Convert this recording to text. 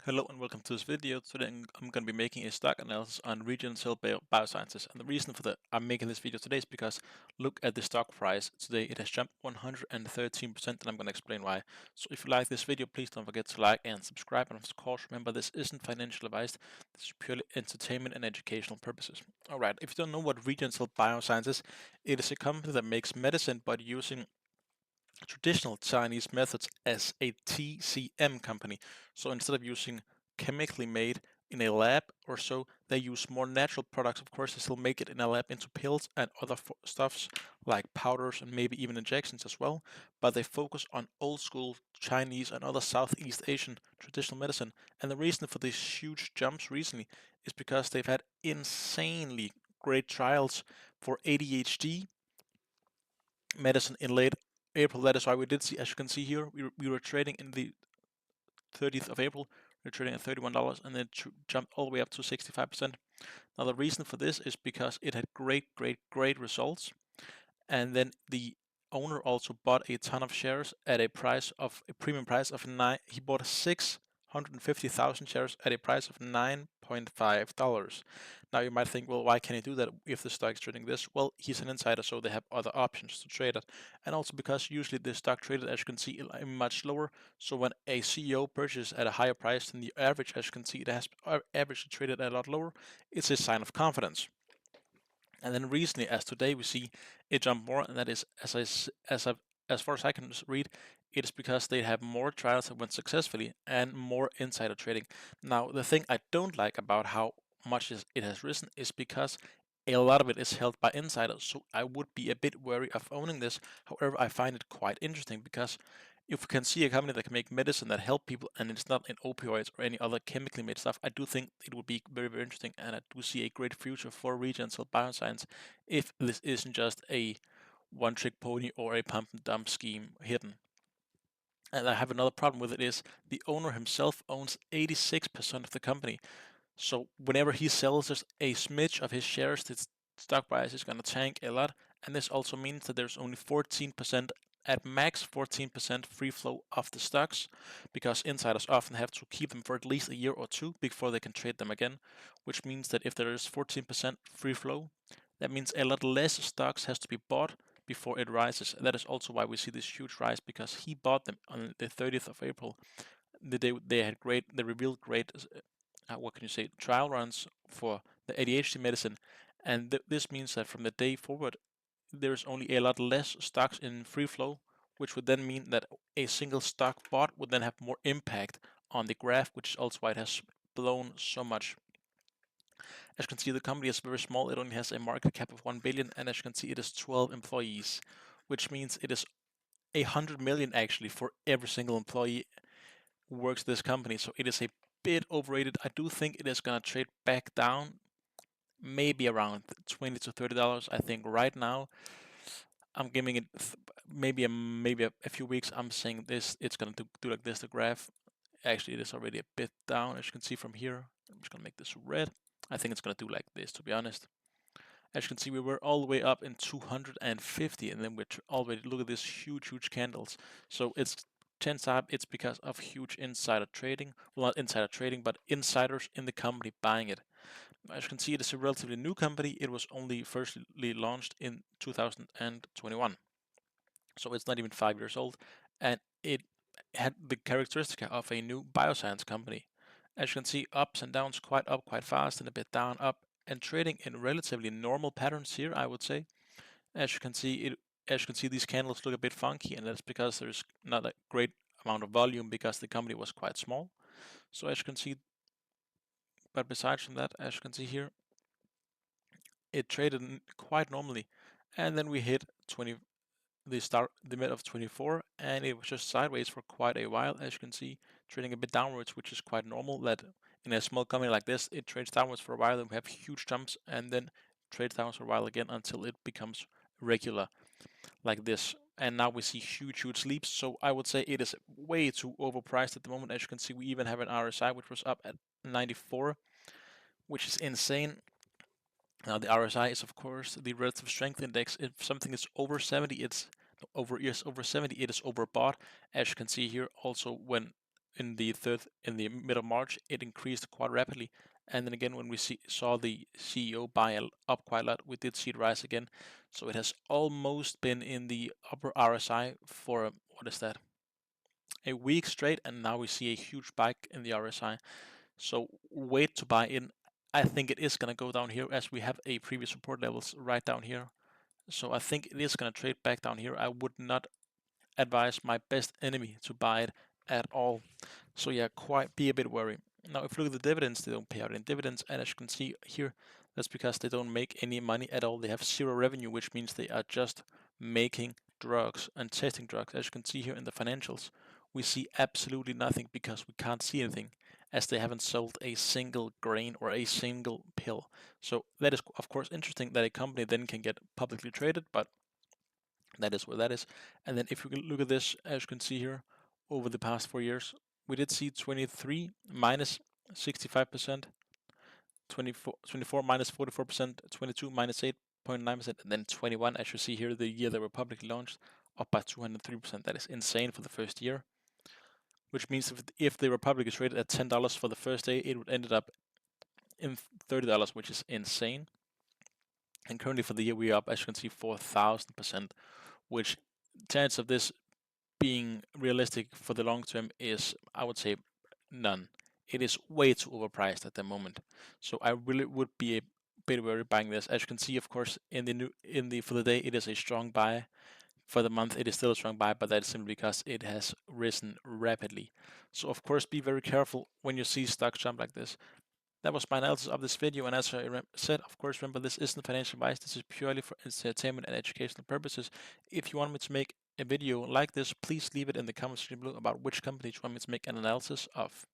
Hello and welcome to this video. Today I'm going to be making a stock analysis on Regencell Biosciences. And the reason for that I'm making this video today is because look at the stock price. Today it has jumped 113% and I'm going to explain why. So if you like this video, please don't forget to like and subscribe. And of course, remember this isn't financial advice. This is purely entertainment and educational purposes. Alright, if you don't know what Regencell Bioscience is, it is a company that makes medicine but using traditional Chinese methods as a TCM company. So instead of using chemically made in a lab or so, they use more natural products. Of course, they still make it in a lab into pills and other stuffs like powders and maybe even injections as well. But they focus on old school Chinese and other Southeast Asian traditional medicine. And the reason for these huge jumps recently is because they've had insanely great trials for ADHD medicine in late April. That is why we did see, as you can see here, we were trading in the 30th of April. We were trading at $31 and then jumped all the way up to 65%. Now the reason for this is because it had great results, and then the owner also bought a ton of shares at a premium price of nine. He bought 650,000 shares at a price of $9.5. Now you might think, well, why can he do that if the stock is trading this? Well, he's an insider, so they have other options to trade at, and also because usually the stock traded, as you can see, much lower. So when a CEO purchases at a higher price than the average, as you can see, it has average traded at a lot lower. It's a sign of confidence. And then recently, as today, we see it jump more, and that is, as far as I can read, it is because they have more trials that went successfully and more insider trading. Now, the thing I don't like about how much it has risen is because a lot of it is held by insiders, so I would be a bit wary of owning this. However, I find it quite interesting because if we can see a company that can make medicine that help people and it's not in opioids or any other chemically made stuff, I do think it would be very interesting, and I do see a great future for Regencell Bioscience if this isn't just a one-trick pony or a pump and dump scheme hidden. And I have another problem with it is the owner himself owns 86% of the company. So whenever he sells just a smidge of his shares, the stock price is going to tank a lot. And this also means that there's only 14%, at max 14% free flow of the stocks, because insiders often have to keep them for at least a year or two before they can trade them again, which means that if there is 14% free flow, that means a lot less stocks has to be bought before it rises. That is also why we see this huge rise, because he bought them on the 30th of April. The day they revealed great what can you say, trial runs for the ADHD medicine, and this means that from the day forward, there's only a lot less stocks in free flow, which would then mean that a single stock bought would then have more impact on the graph, which is also why it has blown so much. As you can see, the company is very small. It only has a market cap of 1 billion, and as you can see, it is 12 employees, which means it is 100 million actually for every single employee who works at this company. So it is a bit overrated. I do think it is going to trade back down, maybe around $20 to $30. I think right now I'm giving it maybe a few weeks. I'm saying this, it's going to do like this. The graph actually it is already a bit down, as you can see from here. I'm just going to make this red. I think it's going to do like this, to be honest. As you can see, we were all the way up in 250, and then we're already, look at this huge candles. So it's chances are it's because of huge insider trading. Well, not insider trading, but insiders in the company buying it. As you can see, it is a relatively new company. It was only firstly launched in 2021, so it's not even 5 years old, and it had the characteristic of a new bioscience company. As you can see, ups and downs, quite up, quite fast, and a bit down, up, and trading in relatively normal patterns here, I would say. As you can see, these candles look a bit funky, and that's because there's not a great amount of volume because the company was quite small. So as you can see, but besides from that, as you can see here, it traded quite normally, and then we hit the mid of 24, and it was just sideways for quite a while. As you can see, trading a bit downwards, which is quite normal. That in a small company like this, it trades downwards for a while, then we have huge jumps, and then trades downwards for a while again until it becomes regular like this. And now we see huge leaps. So I would say it is way too overpriced at the moment. As you can see, we even have an RSI which was up at 94, which is insane. Now the RSI is of course the relative strength index. If something is over 70, it's over 70, it is overbought. As you can see here, also when in the middle of March, it increased quite rapidly. And then again, when we saw the CEO buy up quite a lot, we did see it rise again. So it has almost been in the upper RSI for what is that? A week straight, and now we see a huge spike in the RSI. So wait to buy in. I think it is going to go down here as we have a previous support levels right down here. So I think it is going to trade back down here. I would not advise my best enemy to buy it at all. So yeah, quite be a bit worried. Now, if you look at the dividends, they don't pay out any dividends, and as you can see here, that's because they don't make any money at all. They have zero revenue, which means they are just making drugs and testing drugs. As you can see here in the financials, we see absolutely nothing because we can't see anything, as they haven't sold a single grain or a single pill. So that is, of course, interesting that a company then can get publicly traded, but that is what that is. And then if you look at this, as you can see here, over the past 4 years, we did see 23 minus 65%, 24 minus 44%, 22 minus 8.9%, and then 21, as you see here, the year they were publicly launched, up by 203%. That is insane for the first year, which means if they were publicly traded at $10 for the first day, it would ended up in $30, which is insane. And currently for the year, we are up, as you can see, 4,000%, which chance of this being realistic for the long term is, I would say, none. It is way too overpriced at the moment. So I really would be a bit worried buying this. As you can see, of course, for the day, it is a strong buy. For the month, it is still a strong buy, but that is simply because it has risen rapidly. So of course, be very careful when you see stocks jump like this. That was my analysis of this video, and as I said, of course, remember this isn't financial advice. This is purely for entertainment and educational purposes. If you want me to make a video like this, please leave it in the comments section below about which companies you want me to make an analysis of.